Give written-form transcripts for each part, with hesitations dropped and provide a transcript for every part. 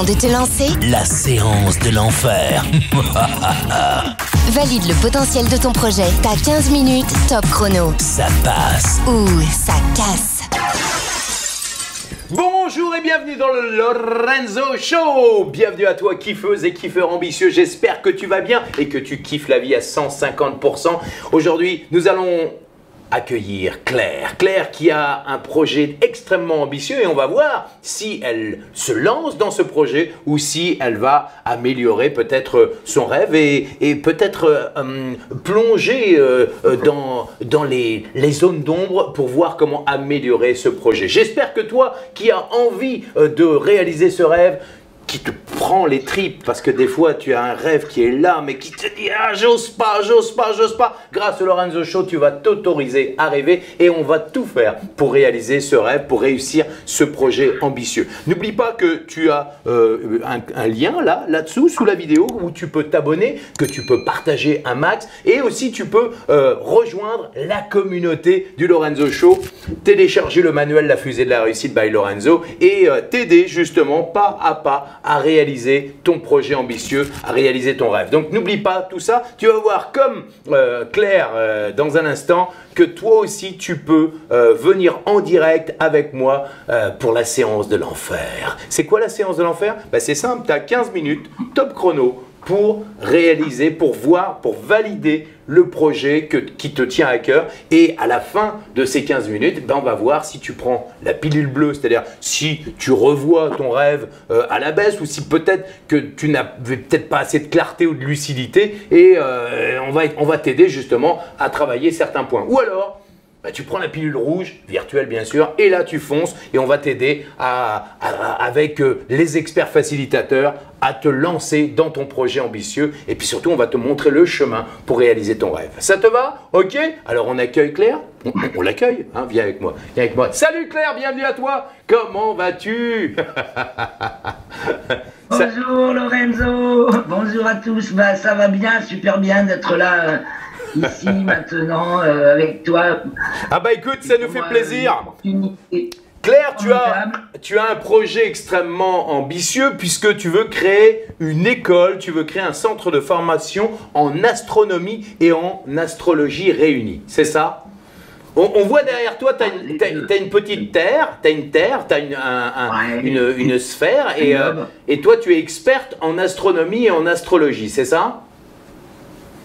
temps de te lancer? La séance de l'enfer. Valide le potentiel de ton projet. T'as 15 minutes top chrono. Ça passe ou ça casse. Bonjour et bienvenue dans le Lorenzo Show. Bienvenue à toi kiffeuse et kiffeur ambitieux. J'espère que tu vas bien et que tu kiffes la vie à 150%. Aujourd'hui, nous allons accueillir Claire. Claire qui a un projet extrêmement ambitieux et on va voir si elle se lance dans ce projet ou si elle va améliorer peut-être son rêve et peut-être plonger dans les zones d'ombre pour voir comment améliorer ce projet. J'espère que toi qui as envie de réaliser ce rêve, qui te prend les tripes parce que des fois tu as un rêve qui est là mais qui te dit ah j'ose pas. Grâce au Lorenzo Show tu vas t'autoriser à rêver et on va tout faire pour réaliser ce rêve, pour réussir ce projet ambitieux. N'oublie pas que tu as un lien là-dessous sous la vidéo où tu peux t'abonner, que tu peux partager un max et aussi tu peux rejoindre la communauté du Lorenzo Show, télécharger le manuel La fusée de la réussite by Lorenzo et t'aider justement pas à pas à réaliser ton projet ambitieux, à réaliser ton rêve. Donc n'oublie pas tout ça, tu vas voir comme Claire dans un instant que toi aussi tu peux venir en direct avec moi pour la séance de l'enfer. C'est quoi la séance de l'enfer? C'est simple, tu as 15 minutes top chrono pour réaliser, pour voir, pour valider le projet qui te tient à cœur. Et à la fin de ces 15 minutes, on va voir si tu prends la pilule bleue, c'est-à-dire si tu revois ton rêve à la baisse ou si peut-être que tu n'avais peut-être pas assez de clarté ou de lucidité et on va t'aider justement à travailler certains points. Ou alors, tu prends la pilule rouge, virtuelle bien sûr, et là tu fonces et on va t'aider avec les experts facilitateurs à te lancer dans ton projet ambitieux et puis surtout on va te montrer le chemin pour réaliser ton rêve. Ça te va? Ok? Alors on accueille Claire, on l'accueille, hein, viens avec moi. Salut Claire, bienvenue à toi, comment vas-tu? Bonjour Lorenzo, bonjour à tous, ça va bien, super bien d'être là. Ici, maintenant, avec toi. Ah bah écoute, ça nous fait plaisir. Claire, tu as un projet extrêmement ambitieux puisque tu veux créer une école, tu veux créer un centre de formation en astronomie et en astrologie réunis. C'est ça? On voit derrière toi, tu as une petite terre, tu as une sphère et toi tu es experte en astronomie et en astrologie, c'est ça?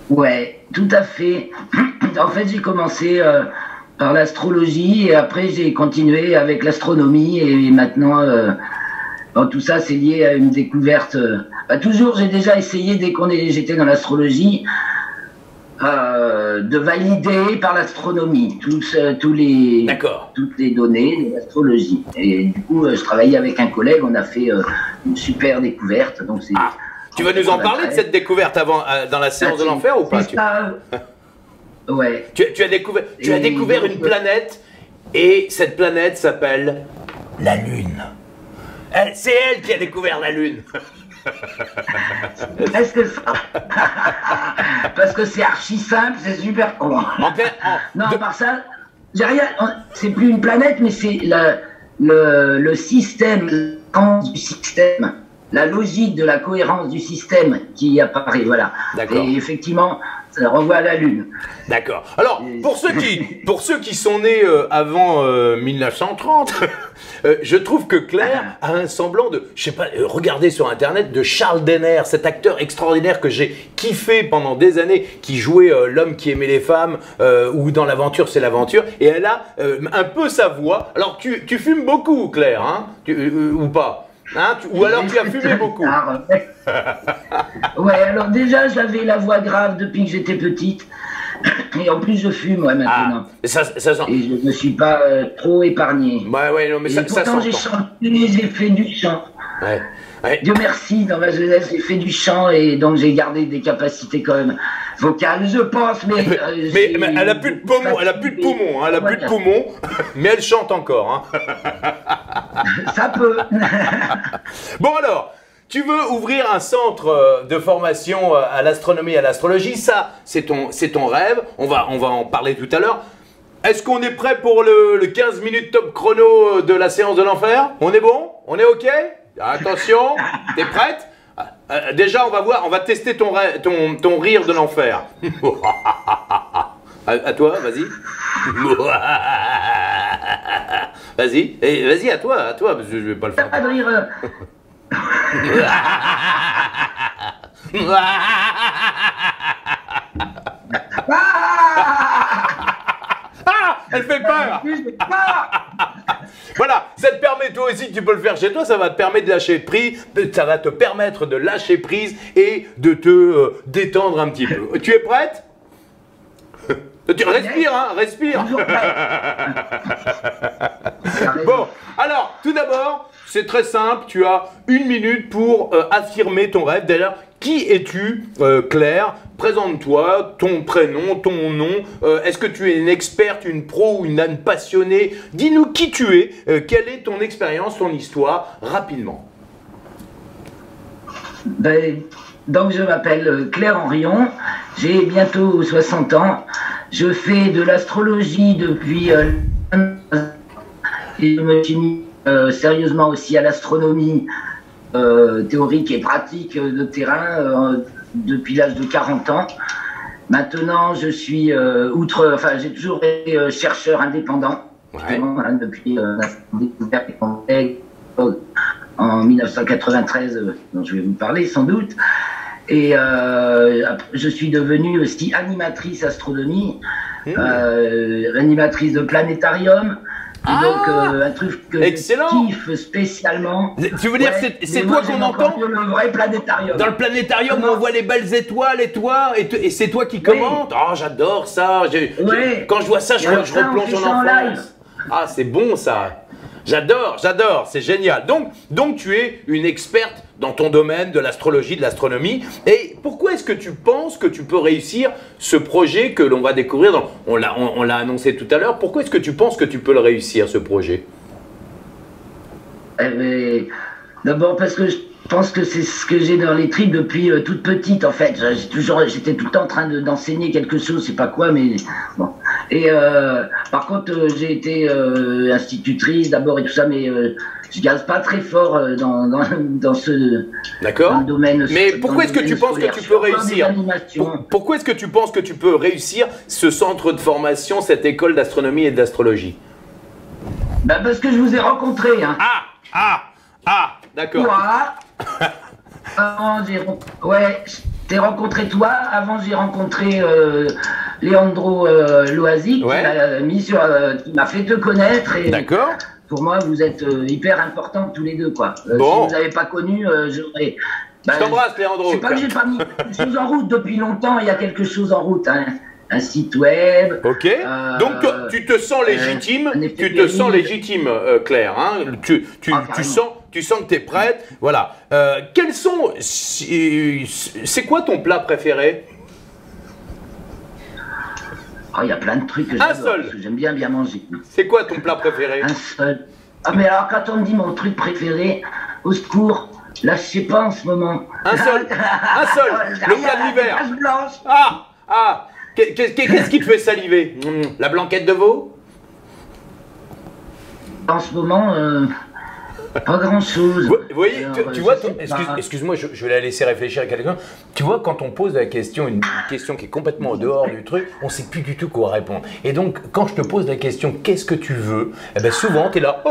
Ouais, tout à fait. En fait, j'ai commencé par l'astrologie et après j'ai continué avec l'astronomie et maintenant, tout ça c'est lié à une découverte. Toujours, j'ai déjà essayé dès j'étais dans l'astrologie de valider par l'astronomie toutes les données de l'astrologie. Et du coup, je travaillais avec un collègue, on a fait une super découverte. Donc c'est. Tu vas nous en parler de cette découverte avant dans la séance de l'enfer ou pas? Ouais. Tu as découvert une planète et cette planète s'appelle la Lune. C'est elle qui a découvert la Lune. Est-ce que ça? Parce que c'est archi simple, c'est super con. Non, par ça, j'ai rien. C'est plus une planète, mais c'est le système, du système. La logique de la cohérence du système qui apparaît, voilà. Et effectivement, ça renvoie à la Lune. D'accord. Alors, pour ceux qui sont nés avant 1930, je trouve que Claire a un semblant de, je sais pas, regardez sur Internet, de Charles Denner, cet acteur extraordinaire que j'ai kiffé pendant des années, qui jouait l'homme qui aimait les femmes, ou dans l'aventure, c'est l'aventure, et elle a un peu sa voix. Alors, tu fumes beaucoup, Claire, hein, ou pas? Hein, ou alors tu as fumé beaucoup? Ouais, alors déjà j'avais la voix grave depuis que j'étais petite. Et en plus je fume maintenant. Ça sent. Et je ne me suis pas trop épargné. Ouais, non, mais ça pourtant j'ai chanté, j'ai fait du chant. Ouais. Dieu merci, dans ma jeunesse j'ai fait du chant et donc j'ai gardé des capacités quand même vocales, je pense. Mais elle a plus de poumons, elle a plus de poumons, mais elle chante encore. Hein. Ça peut. Bon alors, tu veux ouvrir un centre de formation à l'astronomie et à l'astrologie, ça c'est ton rêve, on va en parler tout à l'heure. Est-ce qu'on est prêt pour le 15 minutes top chrono de la séance de l'enfer? On est bon? On est ok? Attention, t'es prête? Déjà, on va voir, on va tester ton rire de l'enfer. À toi, vas-y. Vas-y, vas-y, à toi, parce que je vais pas le faire. Pas de rire. Elle fait peur. Voilà, ça te permet, toi aussi, tu peux le faire chez toi, ça va te permettre de lâcher prise, ça va te permettre de lâcher prise et de te détendre un petit peu. Tu es prête? Tu respires, hein, respire. Bon, alors, tout d'abord, c'est très simple, tu as 1 minute pour affirmer ton rêve. D'ailleurs, qui es-tu, Claire? Présente-toi, ton prénom, ton nom. Est-ce que tu es une experte, une pro ou une âne passionnée? Dis-nous qui tu es, quelle est ton expérience, ton histoire, rapidement. Ben, donc je m'appelle Claire Henrion, j'ai bientôt 60 ans, je fais de l'astrologie depuis et je me suis mis sérieusement aussi à l'astronomie théorique et pratique de terrain depuis l'âge de 40 ans. Maintenant, je suis j'ai toujours été chercheur indépendant, justement, hein, depuis la découverte en 1993, dont je vais vous parler sans doute. Et je suis devenue aussi animatrice astronomie, animatrice de planétarium. Donc un truc que excellent. Je kiffe spécialement. Tu veux dire c'est toi qu'on entend le vrai planétarium. Dans le planétarium où on voit les belles étoiles et toi et c'est toi qui commentes. Oh, j'adore ça. Quand je vois ça, je replonge en enfance. Ah, c'est bon ça. J'adore, c'est génial. Donc tu es une experte dans ton domaine de l'astrologie, de l'astronomie. Et pourquoi est-ce que tu penses que tu peux réussir ce projet que l'on va découvrir on l'a annoncé tout à l'heure. Pourquoi est-ce que tu penses que tu peux le réussir, ce projet? D'abord parce que je pense que c'est ce que j'ai dans les tripes depuis toute petite, en fait. J'étais tout le temps en train d'enseigner quelque chose, je sais pas quoi, mais bon. Et par contre, j'ai été institutrice d'abord et tout ça, mais je gaze pas très fort dans ce domaine. Mais pourquoi est-ce que tu penses que tu peux réussir? Pourquoi est-ce que tu penses que tu peux réussir ce centre de formation, cette école d'astronomie et d'astrologie? Ben parce que je vous ai rencontré. Hein. D'accord. Ouais, je t'ai rencontré toi. Avant, j'ai rencontré Leandro Loasi, qui m'a fait te connaître. D'accord. Pour moi, vous êtes hyper importants tous les deux, quoi. Si vous n'avez pas connu, j'aurais. Je t'embrasse, Leandro. C'est pas que j'ai pas mis quelque chose en route depuis longtemps. Il y a quelque chose en route, hein. Un site web. Ok. Donc tu te sens légitime. Tu te sens légitime, Claire. Hein, tu sens que tu es prête. Voilà. Quels sont. C'est quoi ton plat préféré? Il y a plein de trucs que j'aime bien manger. C'est quoi ton plat préféré? Un seul. Ah, mais alors, quand on me dit mon truc préféré, au secours, là, je sais pas en ce moment. Un seul. Le plat de l'hiver. Qu'est-ce qui te fait saliver? La blanquette de veau? En ce moment, pas grand-chose. Vous voyez, tu vois, excuse-moi, je vais la laisser réfléchir à quelqu'un. Tu vois, quand on pose la question, une question qui est complètement au dehors du truc, on ne sait plus du tout quoi répondre. Et donc, quand je te pose la question, qu'est-ce que tu veux? Eh ben, souvent, tu es là,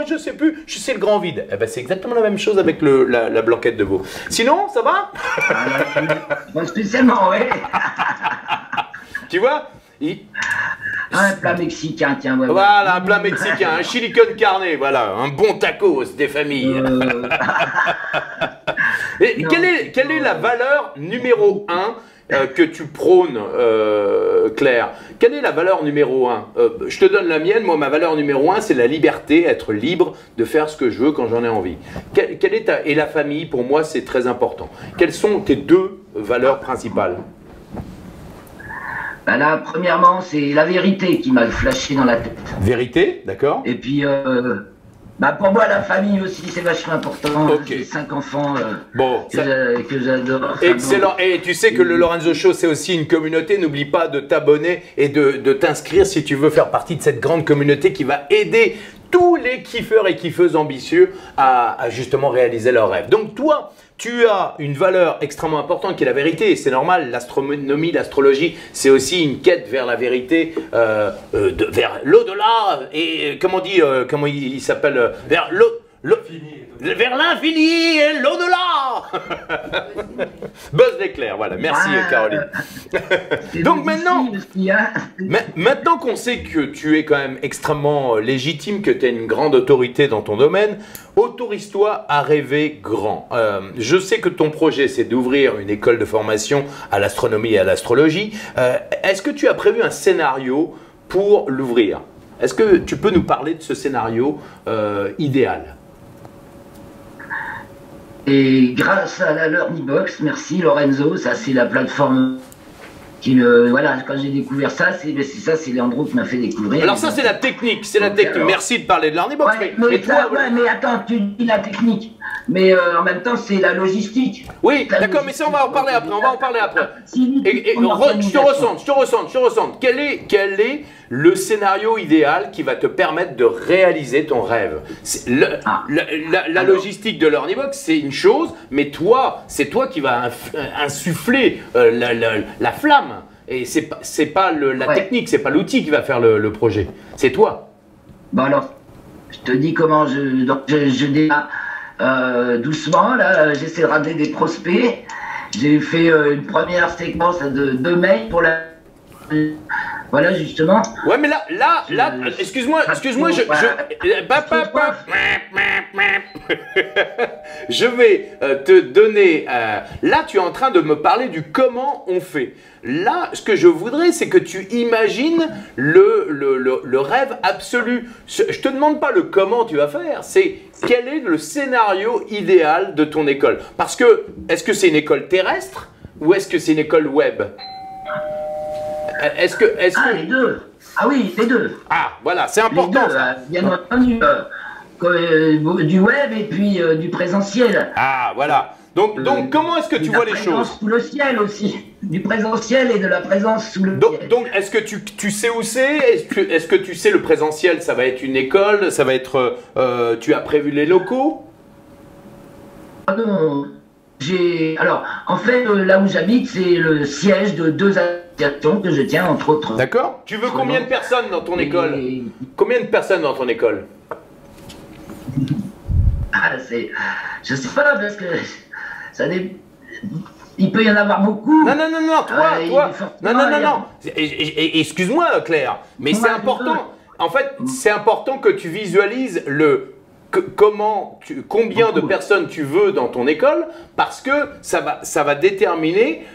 je sais plus, c'est le grand vide. Eh ben, c'est exactement la même chose avec la blanquette de veau. Sinon, ça va? Pas spécialement, ouais. Tu vois? Un plat mexicain, tiens. Ouais, voilà, un plat mexicain, un chili con carne, voilà, un bon tacos des familles. Et quelle est la valeur numéro 1 que tu prônes, Claire? Quelle est la valeur numéro 1? Je te donne la mienne. Moi, ma valeur numéro 1, c'est la liberté, être libre de faire ce que je veux quand j'en ai envie. Et la famille, pour moi, c'est très important. Quelles sont tes 2 valeurs principales? Ben là, premièrement, c'est la vérité qui m'a flashé dans la tête. Vérité, d'accord. Et puis, pour moi, la famille aussi, c'est vachement important. Okay. J'ai 5 enfants que j'adore. Excellent. Et tu sais que le Lorenzo Show, c'est aussi une communauté. N'oublie pas de t'abonner et de t'inscrire si tu veux faire partie de cette grande communauté qui va aider tous les kiffeurs et kiffeuses ambitieux à justement réaliser leurs rêves. Donc toi, tu as une valeur extrêmement importante qui est la vérité. C'est normal, l'astronomie, l'astrologie, c'est aussi une quête vers la vérité, vers l'au-delà. Et comment il s'appelle, vers vers l'infini et l'au-delà. Buzz l'éclair, voilà. Merci Caroline. Donc maintenant qu'on sait que tu es quand même extrêmement légitime, que tu as une grande autorité dans ton domaine, autorise-toi à rêver grand. Je sais que ton projet, c'est d'ouvrir une école de formation à l'astronomie et à l'astrologie. Est-ce que tu as prévu un scénario pour l'ouvrir? Est-ce que tu peux nous parler de ce scénario idéal? Et grâce à la LearnyBox, merci Lorenzo, ça c'est la plateforme qui voilà, quand j'ai découvert ça, c'est Leandro qui m'a fait découvrir. Alors ça c'est la technique, Merci de parler de LearnyBox. Ouais, mais attends, tu dis la technique, mais en même temps c'est la logistique. Oui, d'accord, mais ça on va en parler après, je te ressens. Quel est le scénario idéal qui va te permettre de réaliser ton rêve? La logistique de LearnyBox, c'est une chose, mais c'est toi qui va insuffler la flamme. Et c'est pas la technique, c'est pas l'outil qui va faire le projet. C'est toi. Bon alors, je te dis comment je démarre doucement. Là, j'essaie de ramener des prospects. J'ai fait une première séquence de 2 mails pour la... Voilà, justement. Ouais, mais là, excuse-moi, je vais te donner. Là, tu es en train de me parler du comment on fait. Là, ce que je voudrais, c'est que tu imagines le rêve absolu. Je te demande pas le comment tu vas faire, c'est quel est le scénario idéal de ton école. Parce que, est-ce que c'est une école terrestre ou est-ce que c'est une école web? Les deux. Ah oui, les deux. Ah, voilà, c'est important. Bien entendu, du web et puis du présentiel. Ah, voilà. Donc comment est-ce que tu vois les choses? Sous le ciel aussi. Du présentiel et de la présence sous le ciel. Donc, est-ce que tu sais où c'est? Est-ce que tu sais le présentiel, ça va être une école? Ça va être... tu as prévu les locaux? Ah non. Alors, en fait, là où j'habite, c'est le siège de 2 associations que je tiens, entre autres. D'accord. Tu veux combien de personnes dans ton école? Combien de personnes dans ton école? Je sais pas, parce que il peut y en avoir beaucoup. Non, toi. Non. Excuse-moi, Claire, mais c'est important. En fait, c'est important que tu visualises combien de personnes tu veux dans ton école, parce que ça va déterminer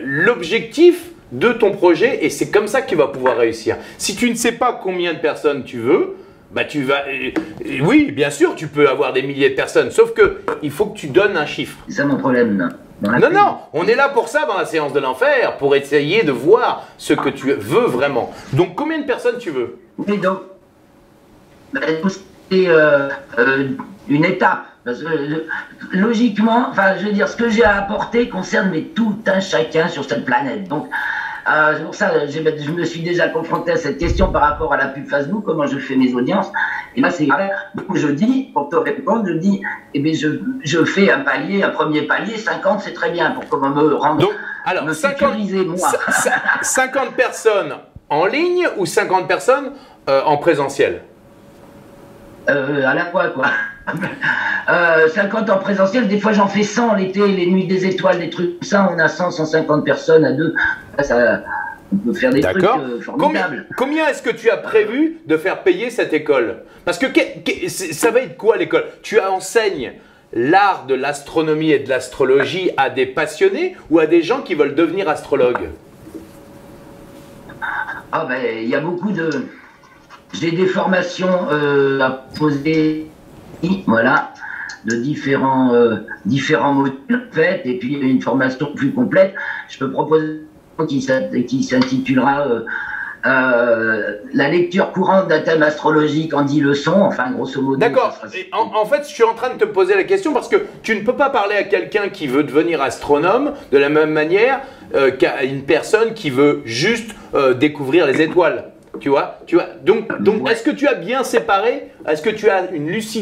l'objectif de ton projet, et c'est comme ça que tu vas pouvoir réussir. Si tu ne sais pas combien de personnes tu veux, bah tu vas... oui, bien sûr, tu peux avoir des milliers de personnes, sauf que il faut que tu donnes un chiffre. C'est ça mon problème. Non, on est là pour ça dans la séance de l'enfer, pour essayer de voir ce que tu veux vraiment. Donc, combien de personnes tu veux? Oui, donc... c'est une étape. Parce que, logiquement, enfin, je veux dire, ce que j'ai à apporter concerne tout un chacun sur cette planète. Donc, c'est pour ça je me suis déjà confronté à cette question par rapport à la pub Facebook, comment je fais mes audiences. Et là, c'est vrai. Donc, je dis, pour te répondre, je dis, eh bien, je fais un premier palier, 50, c'est très bien, pour comment me rendre, donc, alors, me sécuriser, moi. 50 personnes en ligne ou 50 personnes en présentiel? À la fois, quoi. 50 en présentiel, des fois j'en fais 100 l'été, les nuits des étoiles, des trucs comme ça, on a 150 personnes à 2. Ça, on peut faire des trucs formidables. Combien est-ce que tu as prévu de faire payer cette école? Parce que ça va être quoi l'école? Tu enseignes l'art de l'astronomie et de l'astrologie à des passionnés ou à des gens qui veulent devenir astrologues? Ah ben, il y a beaucoup de... J'ai des formations à poser, voilà, de différents modules en fait, et puis une formation plus complète. Je peux proposer qui s'intitulera la lecture courante d'un thème astrologique en 10 leçons, enfin grosso modo. D'accord. En fait, je suis en train de te poser la question parce que tu ne peux pas parler à quelqu'un qui veut devenir astronome de la même manière qu'à une personne qui veut juste découvrir les étoiles. Tu vois. Donc Ouais. est-ce que tu as bien séparé? Est-ce que tu as une lucidité